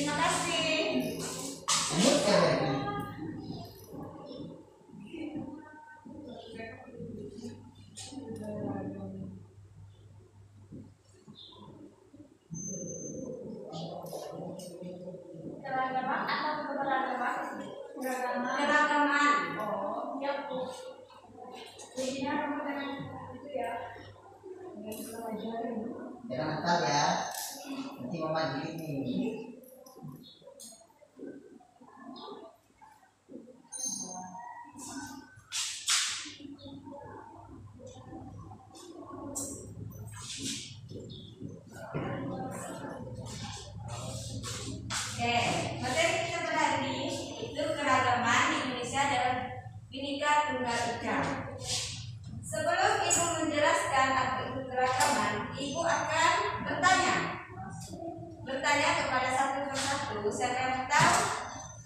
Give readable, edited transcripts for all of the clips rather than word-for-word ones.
Terima kasih. Keragaman atau keberagaman? Keragaman. Oh, ya Bu. Jadinya kamu dengan itu ya. Jangan nakal ya. Nanti mama gigit nih. Oke, materi kita pada hari ini itu keragaman di Indonesia dalam Bhinneka Tunggal Ika. Sebelum Ibu menjelaskan apa itu keragaman, Ibu akan bertanya kepada satu persatu. Saya akan tahu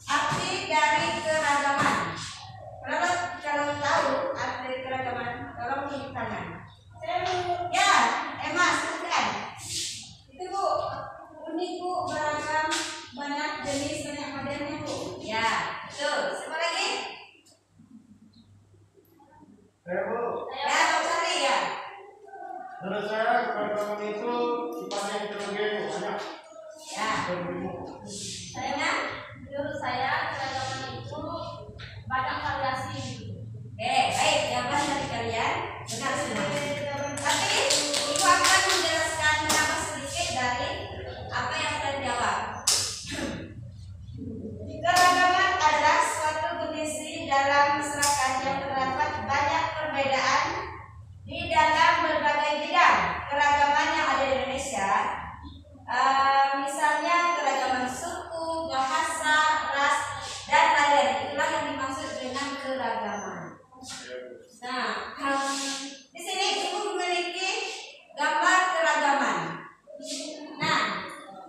arti dari keragaman. Kalau tahu arti dari keragaman, tolong tunjuk tangan. Ya, Emma, silakan. Itu Bu, unik Bu, beragam, banyak jenis, banyak modelnya Bu. Ya, betul. Siapa lagi? Saya Bu. Ya, Pak Sari ya. Menurut saya keragaman itu sifatnya heterogen banyak. Ya. Sayangnya, menurut saya keragaman itu banyak variasi. Oke, baik. Jawaban dari kalian benar semua. Tapi Ibu akan menjelaskan nama sedikit dari apa yang kalian jawab. Keragaman adalah suatu kondisi dalam masyarakat yang terdapat banyak perbedaan di dalam berbagai bidang. Keragaman yang ada di Indonesia, misalnya keragaman suku, bahasa, ras, dan lain-lain. Itulah yang dimaksud dengan keragaman. Nah, di sini Ibu memiliki gambar keragaman. Nah,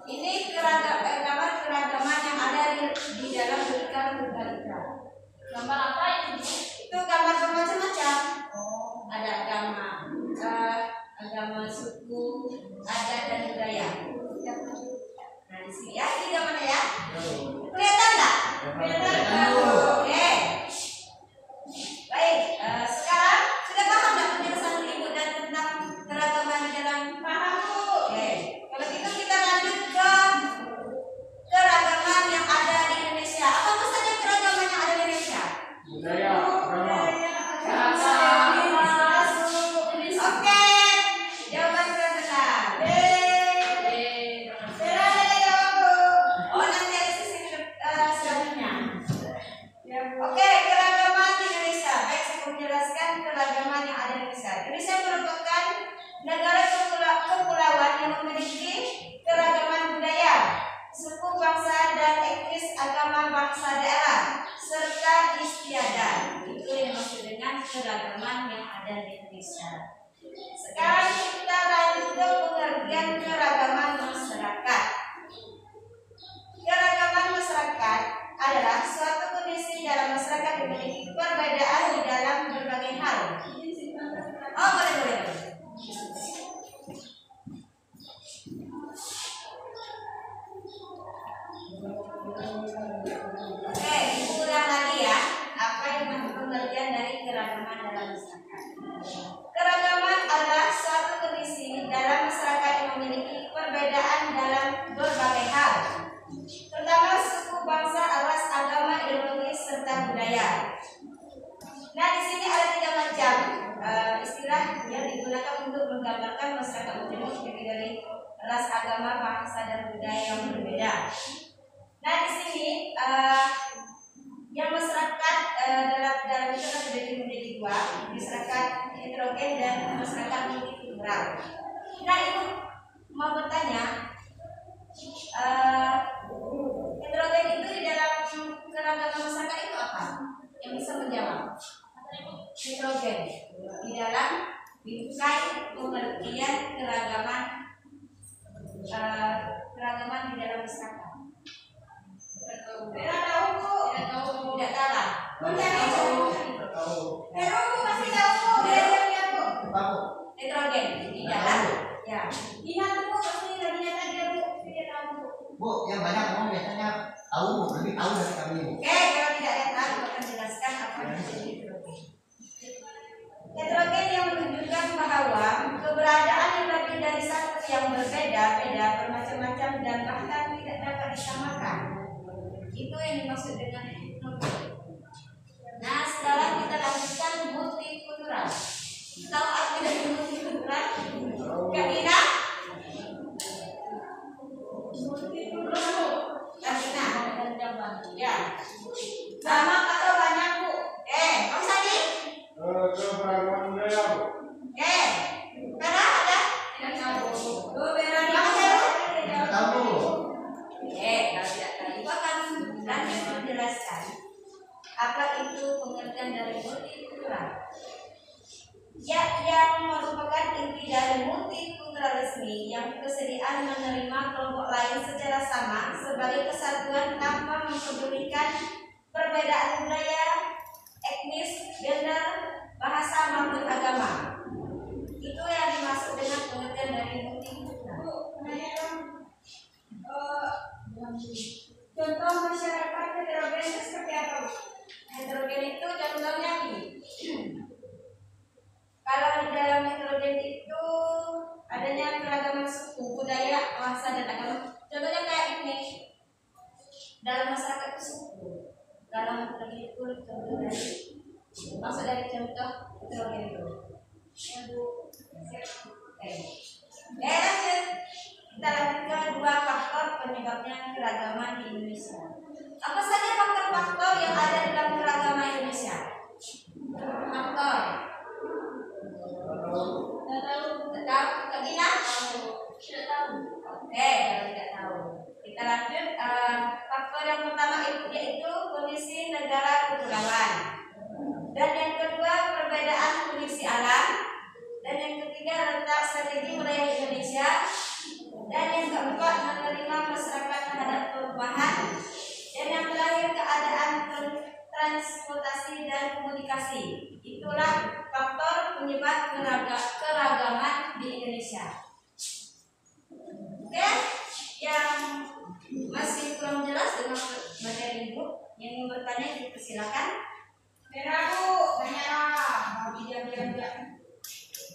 ini gambar keragaman yang ada di dalam Bhinneka Tunggal Ika. Gambar apa itu? Itu gambar bermacam-macam. Ada agama suku, adat dan budaya. Nah, di sini ya, ini gambarnya ya. Kelihatan nggak? Kelihatan. Oke. Baik, sekarang sudah paham nggak penjelasan Ibu dan tentang keragaman di dalam? Paham Bu. Oke. Kalau gitu kita lanjut ke keragaman yang ada di Indonesia. Apa saja keragaman yang ada di Indonesia? Budaya, agama. Oke, jawaban kalian benar. Oh, nanti ada sesi selanjutnya. Oke, keragaman di Indonesia. Baik, saya mau menjelaskan keragaman yang ada di Indonesia. Indonesia merupakan negara kepulauan yang memiliki keragaman budaya, suku bangsa dan etnis, agama bangsa daerah, serta istiadat. Itu yang dimaksud dengan keragaman yang ada di Indonesia. Sekarang kita lanjut ke pengertian keragaman masyarakat. Keragaman masyarakat adalah suatu kondisi dalam masyarakat yang memiliki perbedaan di dalam berbagai hal. Oh, boleh. Oke, ulang lagi ya. Apa yang masuk pengertian dari keragaman dalam masyarakat? Keragaman adalah suatu kondisi dalam masyarakat yang memiliki perbedaan dalam berbagai hal, terutama suku, bangsa, ras, agama, ideologi, serta budaya. Nah, di sini ada 3 macam istilah yang digunakan untuk menggambarkan masyarakat umum terdiri dari ras, agama, bangsa, dan budaya yang berbeda. Nah, di sini yang masyarakat dalam itu kan sudah menjadi 2, masyarakat heterogen dan masyarakat multikultural. Nah, Ibu mau bertanya, heterogen itu di dalam keragaman masyarakat itu apa? Yang bisa menjawab? Heterogen di dalam bingkai pengertian keragaman di dalam masyarakat. Tidak tahu Bu. Tidak salah. Tidak tahu. Bu masih tahu Bu. Belajarnya Bu. Heterogen di dalam. Ya. Ingat Bu, pasti lagi nyata dia Bu. Tidak tahu Bu. Bu, yang banyak ngomong biasanya lebih tahu dari kami. Oke, kalau tidak ada tahu akan jelaskan apa yang menjadi heterogen. Heterogen yang menunjukkan bahwa keberadaan yang lebih dari satu yang berbeda-beda, bermacam-macam dan bahkan tidak dapat disamakan. Itu yang dimaksud dengan heterogen. Nah, sekarang kita lanjutkan multikultural. Tahu arti dari multikultural? Kak Dina? Ya. Sama atau banyak, Bu? Bang Sadi? Keberagaman budaya, Bu. Vera ada? Tidak tahu. Vera di mana? Tidak tahu. Kalau tidak tahu, Ibu akan lanjut menjelaskan apa itu pengertian dari multikultural. Ya, yang merupakan inti dari multikulturalisme yang kesediaan menerima kelompok lain secara sama sebagai kesatuan tanpa mempedulikan perbedaan budaya, etnis, gender, bahasa maupun agama. Itu yang dimaksud dengan pengertian dari multikultural. Contoh masyarakat heterogen itu seperti apa? Heterogen itu contohnya nih. Kalau di dalam heterogen itu adanya keragaman suku, budaya, bahasa dan agama. Contohnya kayak ini. Dalam masyarakat itu suku. Dalam heterogen itu contoh dari maksud dari contoh heterogen itu. Lanjut. Kita lanjut ke dua faktor penyebabnya keragaman di Indonesia. Apa saja faktor-faktor yang ada dalam keragaman Indonesia? Faktor. Tidak tahu. Kak Gina? Tidak tahu. Oke, kalau tidak tahu. Kita lanjut. Faktor yang pertama yaitu kondisi negara kepulauan. Dan yang kedua perbedaan kondisi alam. Dan yang ketiga letak strategi wilayah Indonesia. Dan yang keempat menerima masyarakat terhadap perubahan. Dan yang terakhir keadaan transportasi dan komunikasi. Itulah faktor penyebab keragaman di Indonesia. Oke, yang masih kurang jelas dengan materi Ibu yang ingin bertanya dipersilakan. Bu, tanya. Diam.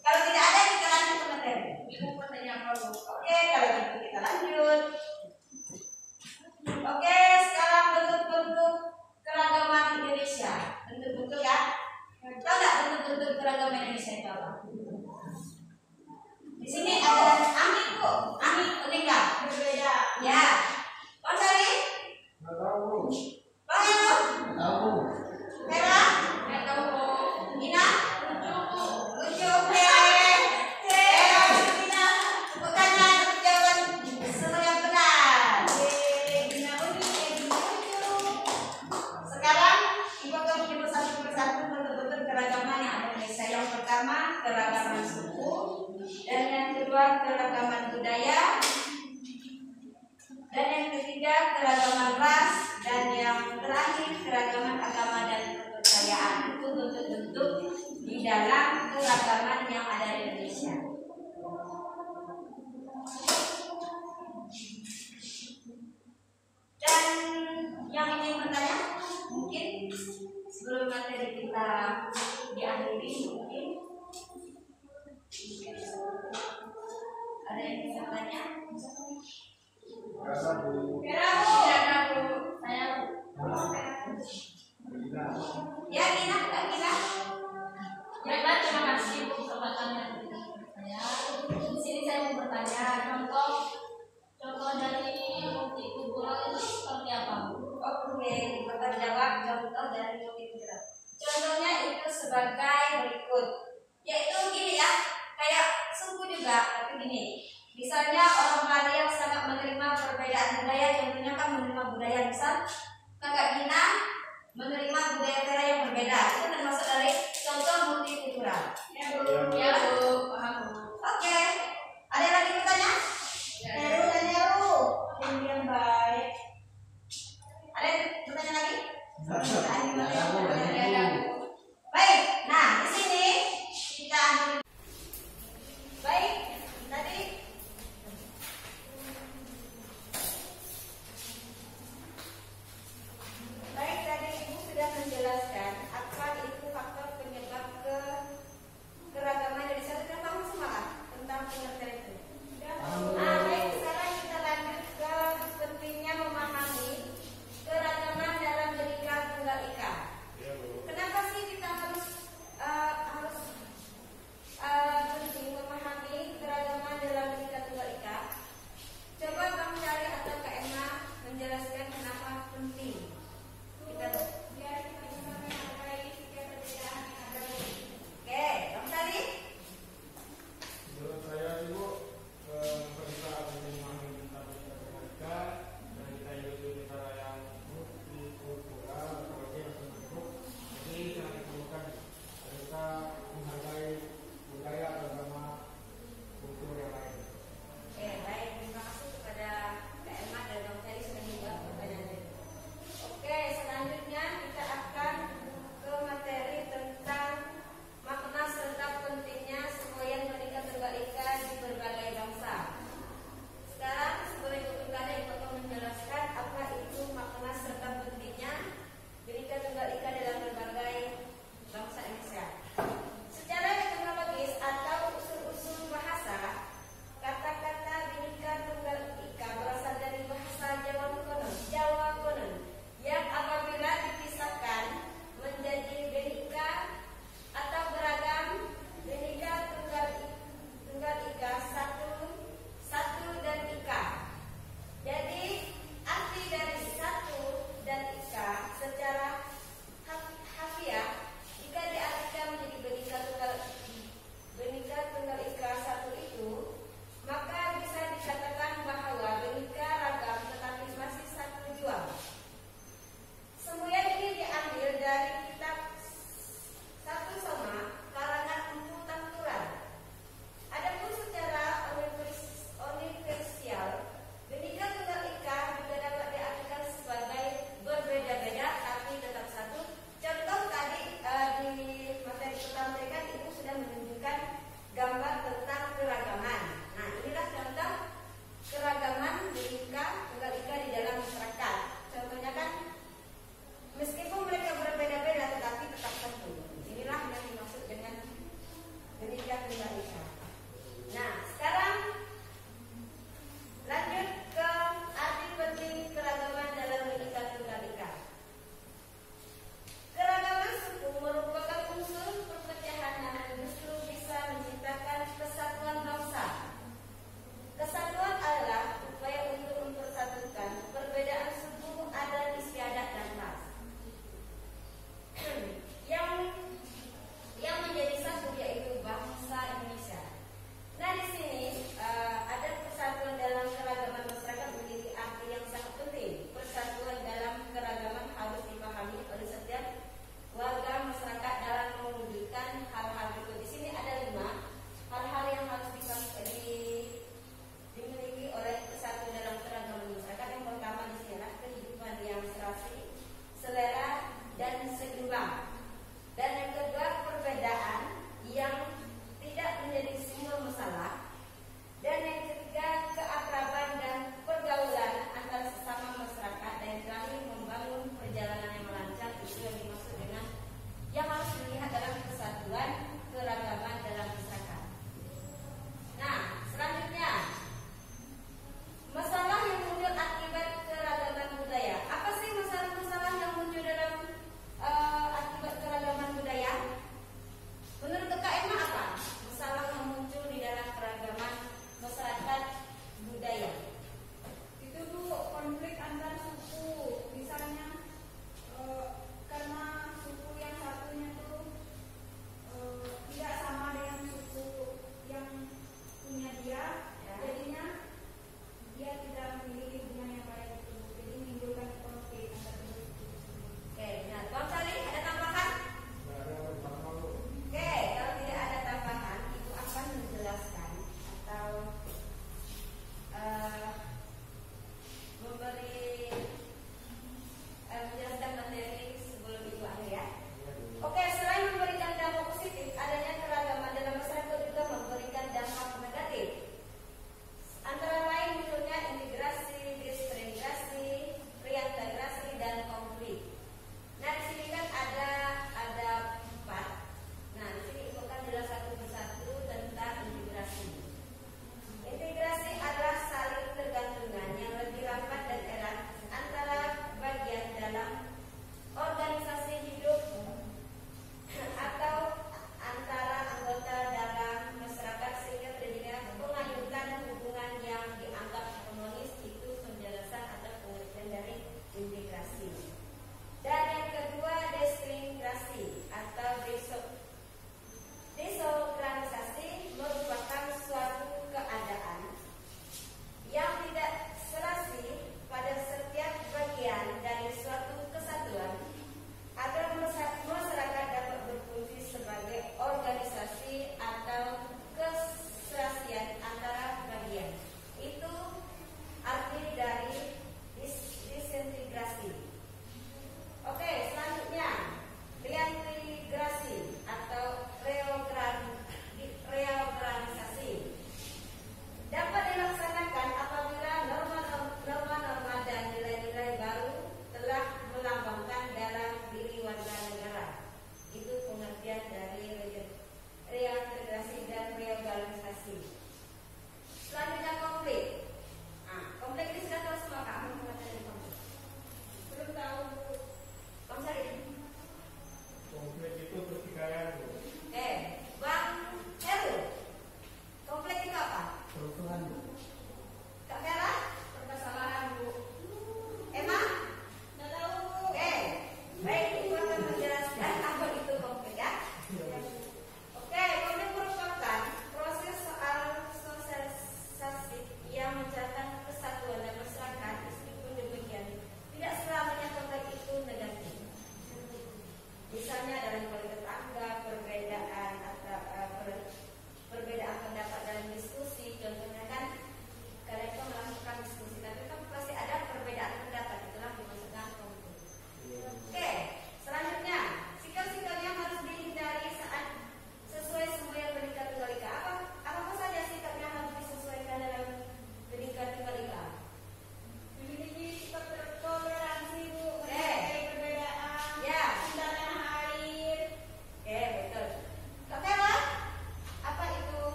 Kalau tidak ada kita lanjut ke materi. Ibu bertanya apa Bu? Oke, kalau gitu kita lanjut. Oke, sekarang bentuk-bentuk keragaman Indonesia. Bentuk-bentuk ya. Tahu nggak bentuk-bentuk keragaman Indonesia itu apa? Di sini ada Ami Bu. Ami meninggal. Berbeda. Ya. Bang Sari? Tidak tahu. Bang Eno? Tahu. Vera? Tidak tahu Bu. Ina? Lucu. Keragaman suku, dan yang kedua keragaman budaya, dan yang ketiga keragaman ras, dan yang terakhir keragaman agama dan kepercayaan. Itu bentuk-bentuk di dalam keragaman yang ada di Indonesia. Dan yang ingin bertanya, mungkin sebelum materi kita diakhiri, mungkin ada yang bisa tanya? Tidak tahu. Saya. Ya, Gina, Kak Gina. Baiklah, terima kasih Bu kesempatannya saya. Di sini saya mau bertanya, contoh dari multikultural itu seperti apa Bu? Oke, kita jawab contoh dari multikultural. Contohnya itu sebagai berikut. Yaitu gini ya, kayak suku juga, tapi gini. Misalnya orang Bali yang sangat menerima perbedaan budaya, contohnya kan menerima budaya misal Kakak Gina menerima budaya Vera yang berbeda. Itu termasuk dari contoh multikultural. Ya Bu, paham Bu. Oke. Ada lagi bertanya? Heru dan Heru, yang baik. Ada yang bertanya lagi? Baik. Nah, di sini kita baik. Tadi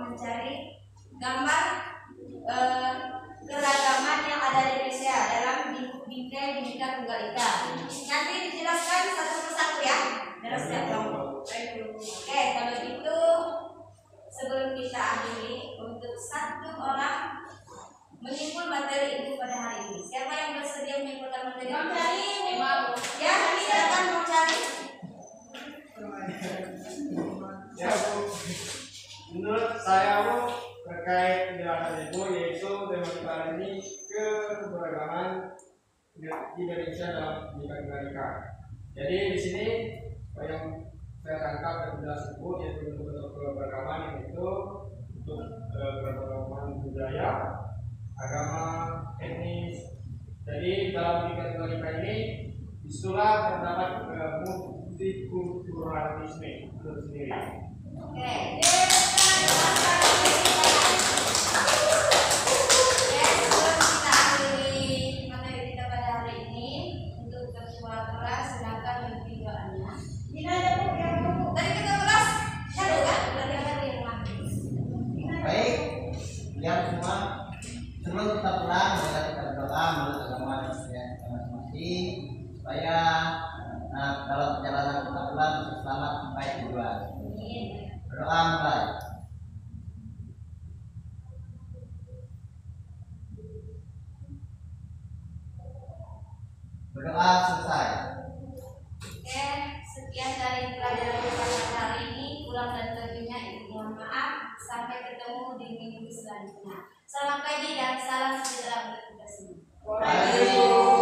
mencari gambar keragaman yang ada di Indonesia dalam bingkai Bhinneka Tunggal Ika. Nanti dijelaskan satu persatu ya dalam setiap kelompok. Oke, kalau gitu sebelum kita akhiri, untuk satu orang menyimpul materi ibu pada hari ini. Siapa yang bersedia menyimpulkan materi? Bang Cari, ya, silakan Bang Cari. Ya Bu, menurut saya Bu, terkait penjelasan Ibu yaitu tema kita hari ini keberagaman Indonesia dalam Bhinneka Tunggal Ika. Jadi di sini yang saya tangkap dari penjelasan Ibu yaitu bentuk keberagaman yaitu untuk keberagaman budaya, agama, etnis. Jadi dalam Bhinneka Tunggal Ika ini disitulah terdapat multikulturalisme itu sendiri. Oke, sebelum kita akhiri materi kita pada hari ini, untuk ketua kelas silakan memimpin doanya. Ini ada Bu yang Bu. Tadi kita kelas shadow kan? Berarti ada di rumah. Baik, kalian semua sebelum kita pulang, kita berdoa menurut agama masing-masing supaya dalam perjalanan kita pulang selamat sampai tujuan. Berdoa mulai. Berdoa selesai. Oke, sekian dari pelajaran kita hari ini. Kurang dan lebihnya ibu mohon maaf. Sampai ketemu di minggu selanjutnya. Selamat pagi dan salam sejahtera untuk kita semua. Amin.